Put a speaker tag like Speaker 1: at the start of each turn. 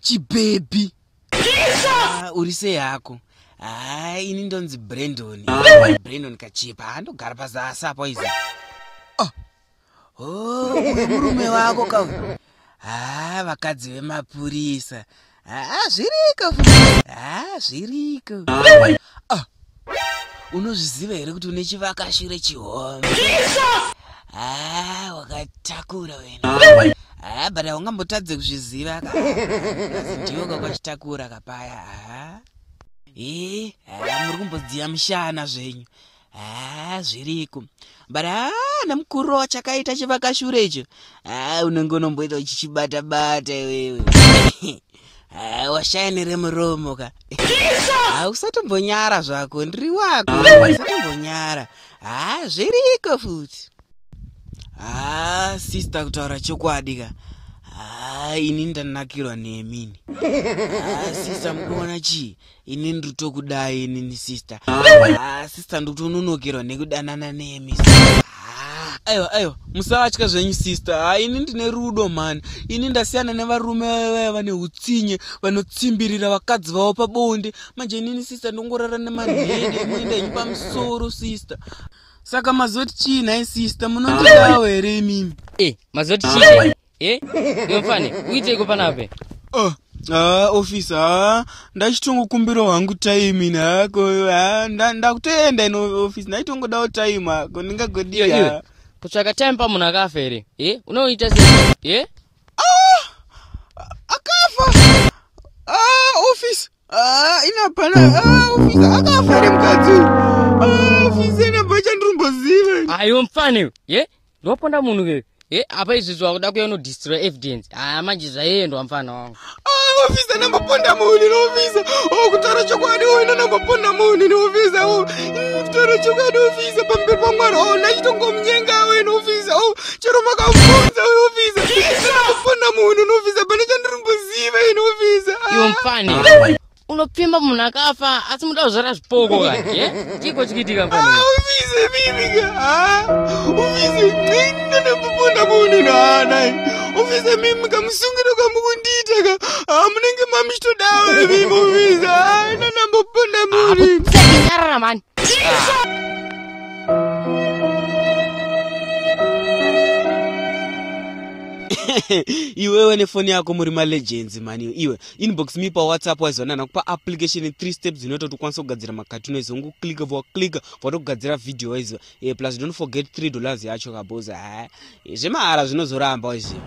Speaker 1: Chibaby. Uri sei yako? Ini ndonzi Brandon. Brandon kachipa andogara pazasi apo izi. Murume wako ka. Vakadzi vemapurisa. Zviriko. Zviriko. Unozviziva here kuti une chivakashure chihombe? Wakatakura wena. But ungambotadze kuzviziva ka. Ndiwo kwakachitakura kapaya. Muri kumbodziya mushana zvenyu. Zviriko. But namukuru wachakaita chivakashure icho. Unenge unomboita uchichibata-bata iwewe. Washaya neremuromo ka. Usatombonyara zvako, ndiri wako. Usatombonyara. Zviriko futi. Sister kutaura chokwadi ka. Ini ndanakirwa nemini. Sister mukuona chii? Ini nditokudai inini sister. Sister ndikutononokirwa nekudanana nemi. Aiwa, musatya zvenyu sister. Ini ndine rudo man. Ini ndasiyana nevarume vane utsinye, vanotsimbirira vakadzi vavo pabonde. Manje inini sister ndongorara nemanhede muenda enyu pamusoro sister. Saka mazoti chii nhai sister, munondidawo here imimi?
Speaker 2: Mazoti chii? Yofane, uiteiko panape?
Speaker 1: Officer, ndachitongokumbira hangu time nako. Ndakutoenda ino office, ndaitongodawo time hako, ndingagodiya.
Speaker 2: Kutsvaka time pamunhu akafa here? Unoita sei?
Speaker 1: Akafa? Office. Inapana. Office akafa here mukadzi. Office inapa chandirimbozviva.
Speaker 2: Aiwa mufane. Ndoponda munhu ke. Apa izvizvi wakuda kuya unodestroy evidence. Manje zvaendwa mufana wangu.
Speaker 1: Officer namboponda munhu officer. Kutaura chokwadi wena namboponda munhu officer. Kutaura chokwadi officer pamberi paMwari. Ndachitongomunyenga wena officer. Chero makabvunza officer. Namboponda munhu officer pane chandirimbozviva ino officer.
Speaker 2: Iwo mufane. Unopimba munhu akafa asi muda kuzvara zvipoko ka. Chiko chikitika mufane.
Speaker 1: Officer mimi ka. Officer ndamboponda munhu nai. Officer mimi kamusungira kamukundita ka. Munenge mamichitodawo mimi officer. Ndamboponda munhu.
Speaker 2: Sekinyarara man.
Speaker 1: Iwewe nefoni yako muri malegends man. Iwe inbox mi pa WhatsApp wazona nakupa application 3 steps zinoita kuti ukwanise kugadzira macartoon izo. Ungoclicka watogadzira video izo. Plus don't forget $3 yacho kaboza. Zvemahara zvinozoramba izvi.